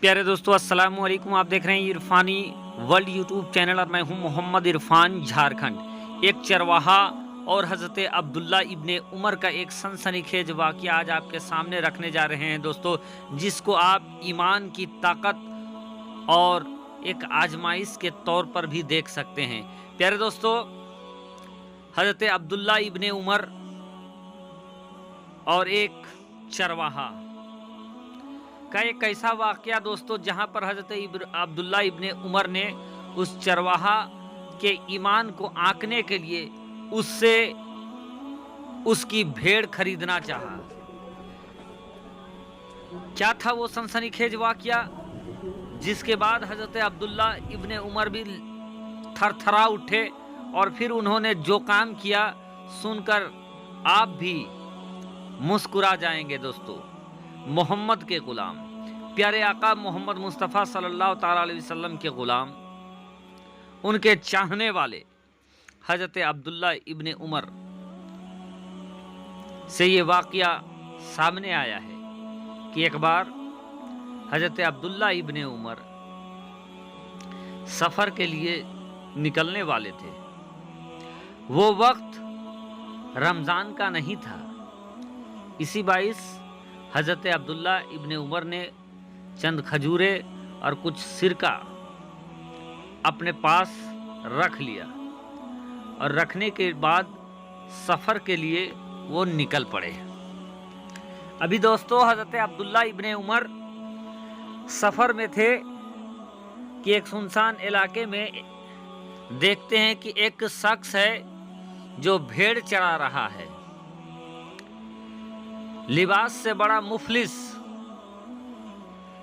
प्यारे दोस्तों, अस्सलाम वालेकुम। आप देख रहे हैं इरफानी वर्ल्ड यूट्यूब चैनल और मैं हूं मोहम्मद इरफान, झारखंड। एक चरवाहा और हज़रत अब्दुल्ला इब्ने उमर का एक सनसनीखेज वाक़या आज आपके सामने रखने जा रहे हैं दोस्तों, जिसको आप ईमान की ताकत और एक आजमाइश के तौर पर भी देख सकते हैं। प्यारे दोस्तों, हज़रत अब्दुल्ला इब्ने उमर और एक चरवाहा का एक ऐसा वाक़या दोस्तों, जहां पर हज़रत अब्दुल्ला इब्ने उमर ने उस चरवाहा के ईमान को आंकने के लिए उससे उसकी भेड़ खरीदना चाहा। क्या था वो सनसनीखेज वाक़या, जिसके बाद हज़रत अब्दुल्ला इब्ने उमर भी थरथरा उठे और फिर उन्होंने जो काम किया सुनकर आप भी मुस्कुरा जाएंगे दोस्तों। मोहम्मद के ग़ुलाम, प्यारे आका मोहम्मद मुस्तफ़ा सल्लल्लाहु ताला अलैहि वसल्लम के ग़ुलाम, उनके चाहने वाले हज़रत अब्दुल्ला इब्ने उमर से ये वाक़या सामने आया है कि एक बार हज़रत अब्दुल्ला इब्ने उमर सफ़र के लिए निकलने वाले थे। वो वक्त रमज़ान का नहीं था। इसी बाइस हज़रत अब्दुल्ला इब्ने उमर ने चंद खजूरें और कुछ सिरका अपने पास रख लिया और रखने के बाद सफ़र के लिए वो निकल पड़े। अभी दोस्तों, हज़रत अब्दुल्ला इब्ने उमर सफ़र में थे कि एक सुनसान इलाके में देखते हैं कि एक शख्स है जो भेड़ चरा रहा है। लिबास से बड़ा मुफलिस,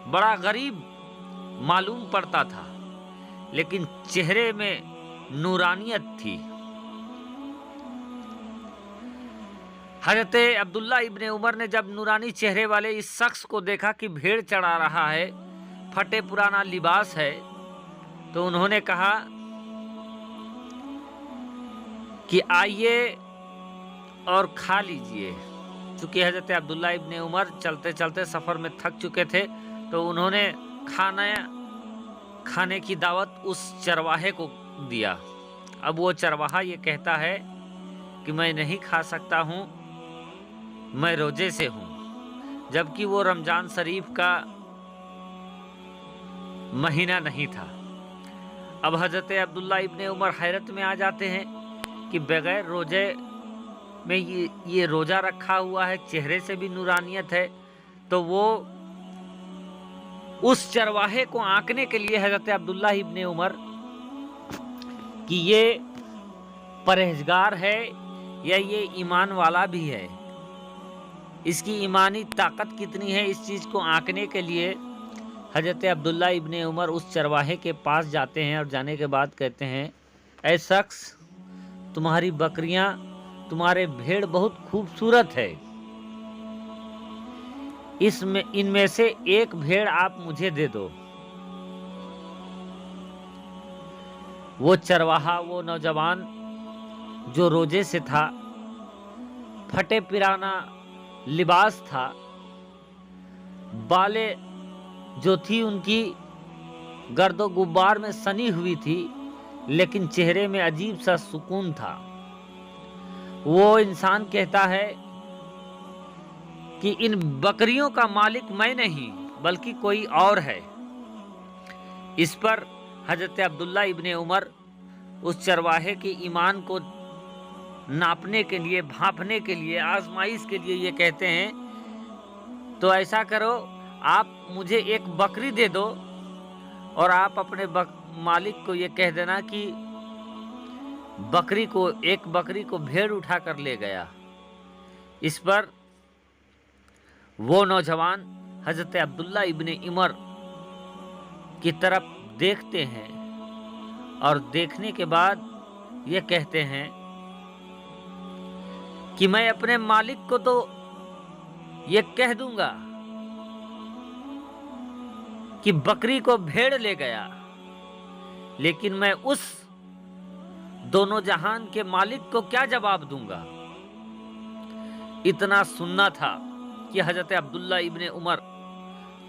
बड़ा गरीब मालूम पड़ता था, लेकिन चेहरे में नूरानियत थी। हज़रत अब्दुल्ला इब्ने उमर ने जब नूरानी चेहरे वाले इस शख्स को देखा कि भेड़ चढ़ा रहा है, फटे पुराना लिबास है, तो उन्होंने कहा कि आइए और खा लीजिए। चूँकि हज़रत अब्दुल्ला इब्ने उमर चलते चलते सफ़र में थक चुके थे, तो उन्होंने खाने की दावत उस चरवाहे को दिया। अब वो चरवाहा ये कहता है कि मैं नहीं खा सकता हूँ, मैं रोज़े से हूँ, जबकि वो रमज़ान शरीफ का महीना नहीं था। अब हज़रत अब्दुल्ला इब्ने उमर हैरत में आ जाते हैं कि बग़ैर रोज़े में ये रोज़ा रखा हुआ है, चेहरे से भी नूरानियत है। तो वो उस चरवाहे को आंकने के लिए हज़रत अब्दुल्ला इब्ने उमर कि ये परहेजगार है या ये ईमान वाला भी है, इसकी ईमानी ताकत कितनी है, इस चीज़ को आंकने के लिए हज़रत अब्दुल्ला इब्ने उमर उस चरवाहे के पास जाते हैं और जाने के बाद कहते हैं, ऐ शख्स, तुम्हारी बकरियां, तुम्हारे भेड़ बहुत खूबसूरत है, इनमें से एक भेड़ आप मुझे दे दो। वो चरवाहा, वो नौजवान जो रोजे से था, फटे पुराना लिबास था, बालें जो थी उनकी गर्दो गुब्बार में सनी हुई थी, लेकिन चेहरे में अजीब सा सुकून था। वो इंसान कहता है कि इन बकरियों का मालिक मैं नहीं बल्कि कोई और है। इस पर हज़रत अब्दुल्ला इब्ने उमर उस चरवाहे के ईमान को नापने के लिए, भांपने के लिए, आजमाइश के लिए ये कहते हैं, तो ऐसा करो, आप मुझे एक बकरी दे दो और आप अपने मालिक को ये कह देना कि एक बकरी को भेड़ उठा कर ले गया। इस पर वो नौजवान हज़रत अब्दुल्ला इब्ने उमर की तरफ देखते हैं और देखने के बाद ये कहते हैं कि मैं अपने मालिक को तो ये कह दूंगा कि बकरी को भेड़ ले गया, लेकिन मैं उस दोनों जहान के मालिक को क्या जवाब दूंगा। इतना सुनना था कि हज़रत अब्दुल्ला इब्ने उमर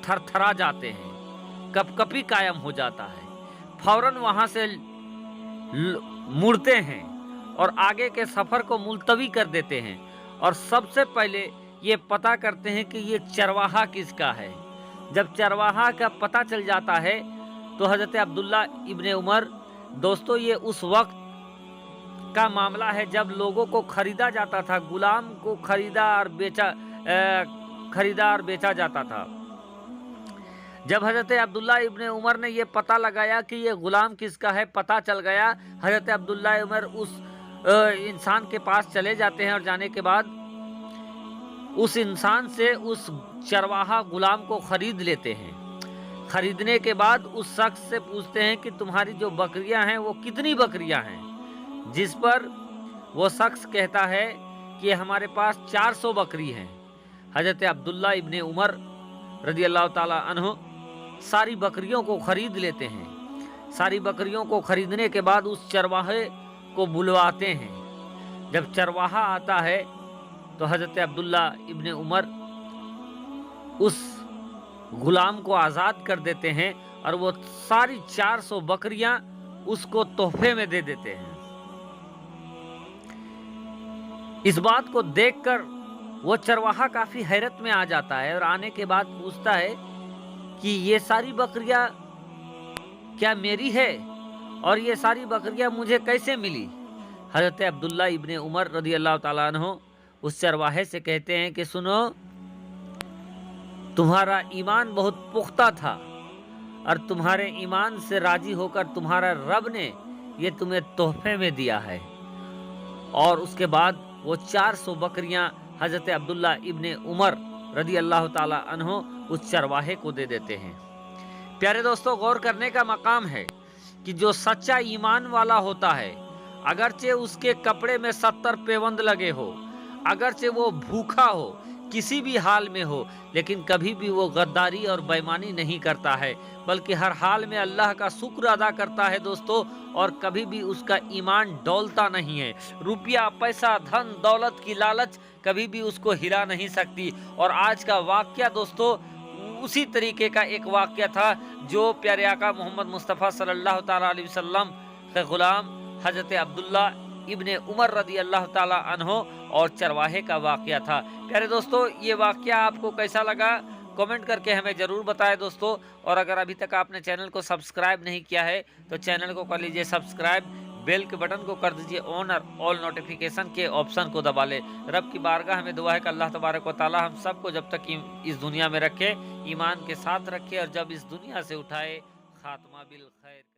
थरथरा जाते हैं कपकपी कायम हो जाता है। फौरन वहाँ से मुड़ते हैं और आगे के सफ़र को मुलतवी कर देते हैं और सबसे पहले ये पता करते हैं कि ये चरवाहा किसका है। जब चरवाहा का पता चल जाता है तो हज़रत अब्दुल्ला इब्ने उमर, दोस्तों ये उस वक्त का मामला है जब लोगों को खरीदा जाता था, गुलाम को खरीदा और बेचा जाता था। जब हज़रत अब्दुल्ला इब्ने उमर ने ये पता लगाया कि ये गुलाम किसका है, पता चल गया, हज़रत अब्दुल्ला उमर उस इंसान के पास चले जाते हैं और जाने के बाद उस इंसान से उस चरवाहा गुलाम को खरीद लेते हैं। खरीदने के बाद उस शख्स से पूछते हैं कि तुम्हारी जो बकरियां हैं वो कितनी बकरियां हैं, जिस पर वो शख्स कहता है कि हमारे पास 400 बकरी हैं। हज़रत अब्दुल्ला इब्ने उमर रज़ी अल्लाह ताला अन्हु सारी बकरियों को खरीद लेते हैं। सारी बकरियों को खरीदने के बाद उस चरवाहे को बुलवाते हैं। जब चरवाहा आता है तो हज़रत अब्दुल्ला इब्ने उमर उस गुलाम को आज़ाद कर देते हैं और वो सारी 400 बकरियां उसको तोहफे में दे देते हैं। इस बात को देखकर वो चरवाहा काफ़ी हैरत में आ जाता है और आने के बाद पूछता है कि ये सारी बकरियां क्या मेरी है और ये सारी बकरियां मुझे कैसे मिली। हज़रत अब्दुल्ला इब्ने उमर रज़ी अल्लाह ताला अन्हु उस चरवाहे से कहते हैं कि सुनो, तुम्हारा ईमान बहुत पुख्ता था और तुम्हारे ईमान से राजी होकर तुम्हारा रब ने ये तुम्हें तोहफे में दिया है। और उसके बाद वो 400 बकरियां हज़रत अब्दुल्ला इब्ने उमर रज़ी अल्लाह ताला अन्हु उस चरवाहे को दे देते हैं। प्यारे दोस्तों, गौर करने का मकाम है कि जो सच्चा ईमान वाला होता है, अगरचे उसके कपड़े में 70 पेवंद लगे हो, अगरचे वो भूखा हो, किसी भी हाल में हो, लेकिन कभी भी वो गद्दारी और बेईमानी नहीं करता है, बल्कि हर हाल में अल्लाह का शुक्र अदा करता है दोस्तों, और कभी भी उसका ईमान डोलता नहीं है। रुपया, पैसा, धन दौलत की लालच कभी भी उसको हिला नहीं सकती। और आज का वाक़या दोस्तों उसी तरीके का एक वाक़या था जो प्यारे आका मोहम्मद मुस्तफ़ा सल्लल्लाहु ताला अलैहि वसल्लम के ग़ुलाम हज़रत अब्दुल्ला इब्ने उमर रज़ी अल्लाह ताला अन्हो और चरवाहे का वाक़या था। प्यारे दोस्तों, ये वाक़या आपको कैसा लगा कमेंट करके हमें ज़रूर बताएं दोस्तों। और अगर अभी तक आपने चैनल को सब्सक्राइब नहीं किया है तो चैनल को कर लीजिए सब्सक्राइब, बेल के बटन को कर दीजिए ऑन और ऑल नोटिफिकेशन के ऑप्शन को दबा ले। रब की बारगाह हमें दुआ है कि अल्लाह तबारक व तआला हम सबको जब तक इस दुनिया में रखे, ईमान के साथ रखे, और जब इस दुनिया से उठाए, खात्मा बिल खैर।